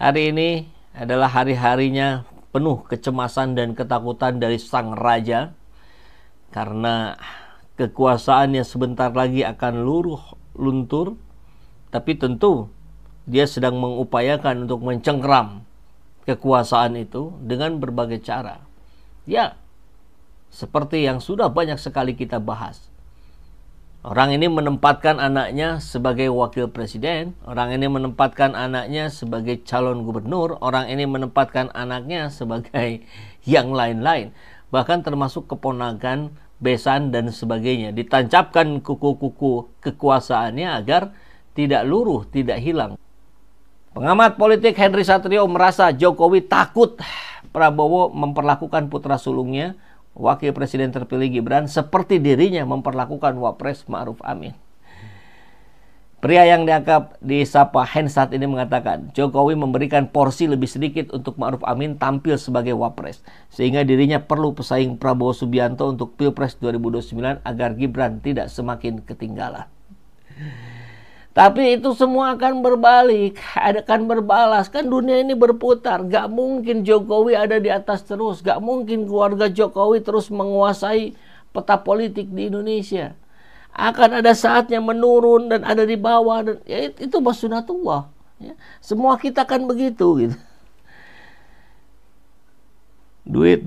Hari ini adalah hari-harinya penuh kecemasan dan ketakutan dari sang raja karena kekuasaannya sebentar lagi akan luntur, tapi tentu dia sedang mengupayakan untuk mencengkeram kekuasaan itu dengan berbagai cara. Ya, seperti yang sudah banyak sekali kita bahas. Orang ini menempatkan anaknya sebagai wakil presiden, orang ini menempatkan anaknya sebagai calon gubernur, orang ini menempatkan anaknya sebagai yang lain-lain. Bahkan termasuk keponakan, besan, dan sebagainya. Ditancapkan kuku-kuku kekuasaannya agar tidak luruh, tidak hilang. Pengamat politik Henry Satrio merasa Jokowi takut Prabowo memperlakukan putra sulungnya, Wakil Presiden terpilih Gibran, seperti dirinya memperlakukan Wapres Ma'ruf Amin. Pria yang disapa Hensat ini mengatakan, Jokowi memberikan porsi lebih sedikit untuk Ma'ruf Amin tampil sebagai Wapres, sehingga dirinya perlu pesaing Prabowo Subianto untuk Pilpres 2029 agar Gibran tidak semakin ketinggalan. Tapi itu semua akan berbalik, akan berbalas. Kan dunia ini berputar. Gak mungkin Jokowi ada di atas terus. Gak mungkin keluarga Jokowi terus menguasai peta politik di Indonesia. Akan ada saatnya menurun dan ada di bawah. Dan ya, itu sunatullah. Ya. Semua kita kan begitu. Gitu. Duit,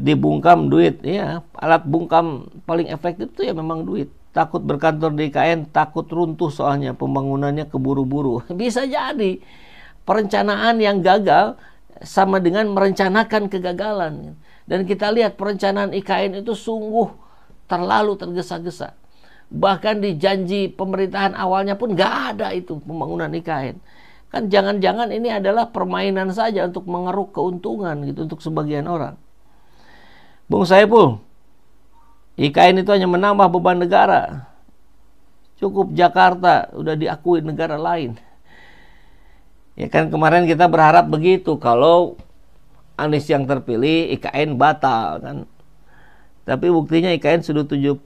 dibungkam duit. Ya, alat bungkam paling efektif itu ya memang duit. Takut berkantor di IKN, takut runtuh soalnya pembangunannya keburu-buru. Bisa jadi perencanaan yang gagal sama dengan merencanakan kegagalan. Dan kita lihat perencanaan IKN itu sungguh terlalu tergesa-gesa. Bahkan di janji pemerintahan awalnya pun gak ada itu pembangunan IKN. Kan jangan-jangan ini adalah permainan saja untuk mengeruk keuntungan gitu untuk sebagian orang. Bung Saiful, IKN itu hanya menambah beban negara. Cukup Jakarta udah diakui negara lain. Ya kan kemarin kita berharap begitu. Kalau Anies yang terpilih, IKN batal kan. Tapi buktinya IKN sudah 75%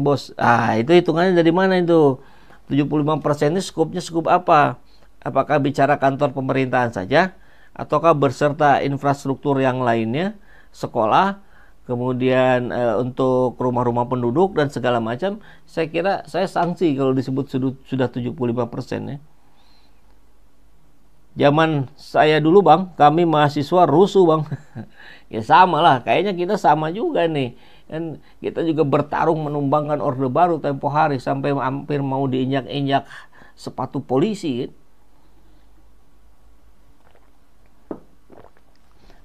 bos. Itu hitungannya dari mana itu? 75% ini skupnya skup apa? Apakah bicara kantor pemerintahan saja? Ataukah berserta infrastruktur yang lainnya? Sekolah? Kemudian untuk rumah-rumah penduduk dan segala macam, saya kira saya sanksi kalau disebut sudah 75% ya. Zaman saya dulu bang, kami mahasiswa rusuh bang. Ya sama lah, kayaknya kita sama juga nih. Dan kita juga bertarung menumbangkan Orde Baru tempo hari sampai hampir mau diinjak-injak sepatu polisi.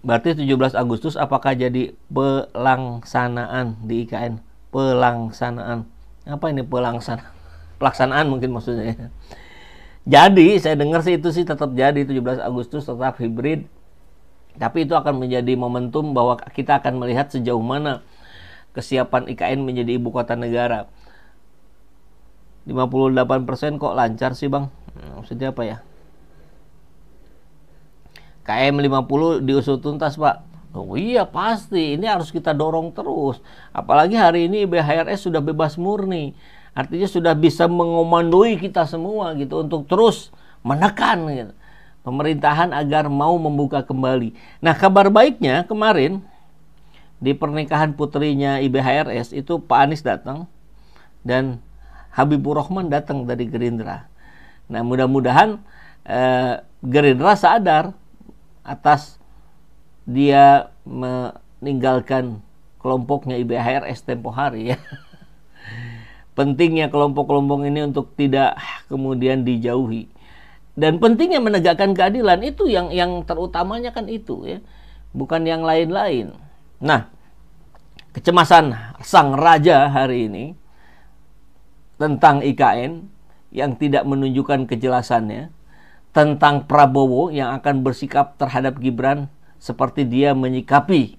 Berarti 17 Agustus apakah jadi pelaksanaan di IKN? Pelaksanaan. Apa ini pelaksanaan? Pelaksanaan mungkin maksudnya. Jadi saya dengar sih itu sih tetap jadi 17 Agustus tetap hibrid. Tapi itu akan menjadi momentum bahwa kita akan melihat sejauh mana kesiapan IKN menjadi ibu kota negara. 58% kok lancar sih bang? Maksudnya apa ya? KM 50 diusut tuntas pak. Oh iya pasti, ini harus kita dorong terus. Apalagi hari ini IBHRS sudah bebas murni. Artinya sudah bisa mengomandoi kita semua gitu untuk terus menekan gitu, pemerintahan agar mau membuka kembali. Nah kabar baiknya kemarin di pernikahan putrinya IBHRS itu Pak Anies datang dan Habibur Rahman datang dari Gerindra. Nah mudah-mudahan Gerindra sadar atas dia meninggalkan kelompoknya IBHRS tempo hari ya. Pentingnya kelompok-kelompok ini untuk tidak kemudian dijauhi. Dan pentingnya menegakkan keadilan itu yang terutamanya kan itu ya. Bukan yang lain-lain. Nah, kecemasan sang raja hari ini tentang IKN yang tidak menunjukkan kejelasannya, tentang Prabowo yang akan bersikap terhadap Gibran seperti dia menyikapi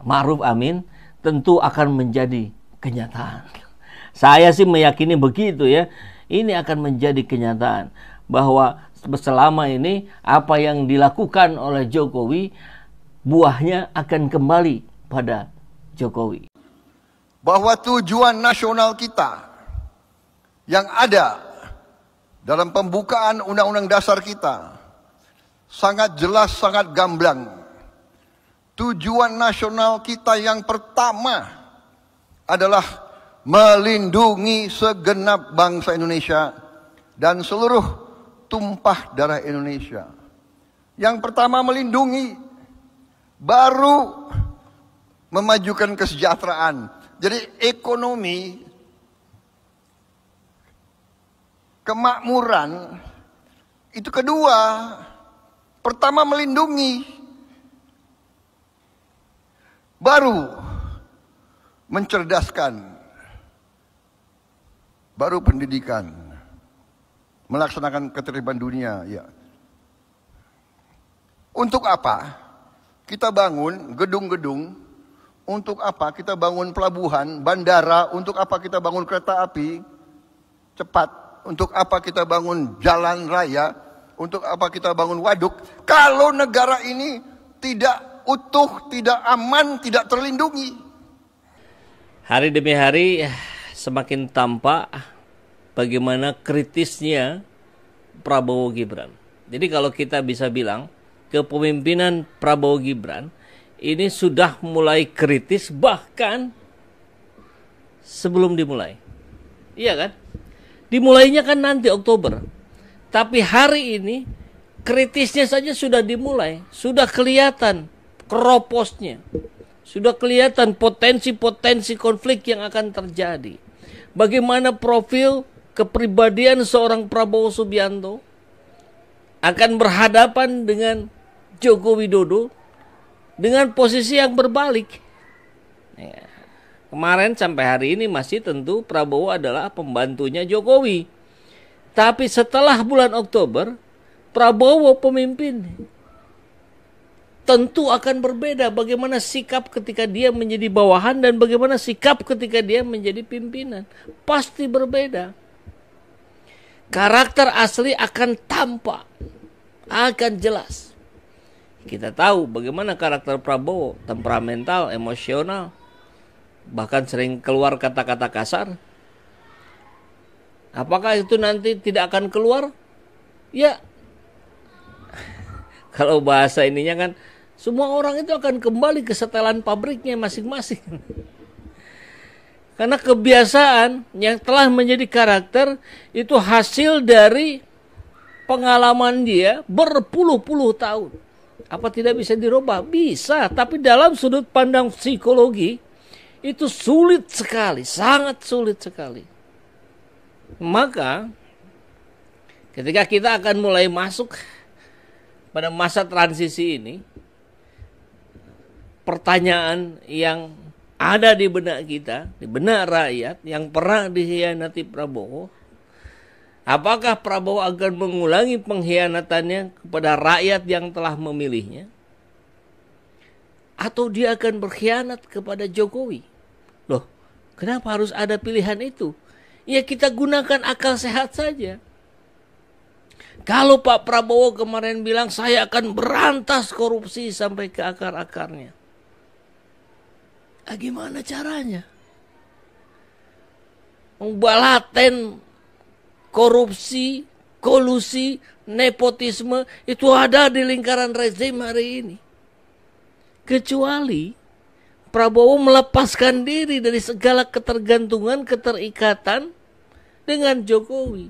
Ma'ruf Amin, tentu akan menjadi kenyataan. Saya sih meyakini begitu ya. Ini akan menjadi kenyataan bahwa selama ini apa yang dilakukan oleh Jokowi buahnya akan kembali pada Jokowi. Bahwa tujuan nasional kita yang ada dalam pembukaan Undang-Undang Dasar kita sangat jelas, sangat gamblang. Tujuan nasional kita yang pertama adalah melindungi segenap bangsa Indonesia dan seluruh tumpah darah Indonesia. Yang pertama melindungi, baru memajukan kesejahteraan. Jadi ekonomi, kemakmuran, itu kedua. Pertama melindungi, baru mencerdaskan, baru pendidikan, melaksanakan ketertiban dunia. Ya. Untuk apa kita bangun gedung-gedung? Untuk apa kita bangun pelabuhan, bandara? Untuk apa kita bangun kereta api cepat? Untuk apa kita bangun jalan raya? Untuk apa kita bangun waduk? Kalau negara ini tidak utuh, tidak aman, tidak terlindungi. Hari demi hari semakin tampak bagaimana kritisnya Prabowo Gibran. Jadi kalau kita bisa bilang kepemimpinan Prabowo Gibran ini sudah mulai kritis bahkan sebelum dimulai. Iya kan? Dimulainya kan nanti Oktober. Tapi hari ini kritisnya saja sudah dimulai. Sudah kelihatan keroposnya. Sudah kelihatan potensi-potensi konflik yang akan terjadi. Bagaimana profil kepribadian seorang Prabowo Subianto akan berhadapan dengan Joko Widodo dengan posisi yang berbalik. Ya. Kemarin sampai hari ini masih tentu Prabowo adalah pembantunya Jokowi. Tapi setelah bulan Oktober, Prabowo pemimpin. Tentu akan berbeda bagaimana sikap ketika dia menjadi bawahan dan bagaimana sikap ketika dia menjadi pimpinan. Pasti berbeda. Karakter asli akan tampak, akan jelas. Kita tahu bagaimana karakter Prabowo, temperamental, emosional, bahkan sering keluar kata-kata kasar. Apakah itu nanti tidak akan keluar? Ya, kalau bahasa ininya kan, semua orang itu akan kembali ke setelan pabriknya masing-masing. Karena kebiasaan yang telah menjadi karakter itu hasil dari pengalaman dia berpuluh-puluh tahun. Apa tidak bisa dirubah? Bisa, tapi dalam sudut pandang psikologi itu sulit sekali, sangat sulit sekali. Maka ketika kita akan mulai masuk pada masa transisi ini, pertanyaan yang ada di benak kita, di benak rakyat yang pernah dikhianati Prabowo, apakah Prabowo akan mengulangi pengkhianatannya kepada rakyat yang telah memilihnya? Atau dia akan berkhianat kepada Jokowi? Loh, kenapa harus ada pilihan itu? Ya kita gunakan akal sehat saja. Kalau Pak Prabowo kemarin bilang saya akan berantas korupsi sampai ke akar-akarnya. Gimana caranya? Membalaten korupsi, kolusi, nepotisme itu ada di lingkaran rezim hari ini. Kecuali Prabowo melepaskan diri dari segala ketergantungan, keterikatan dengan Jokowi.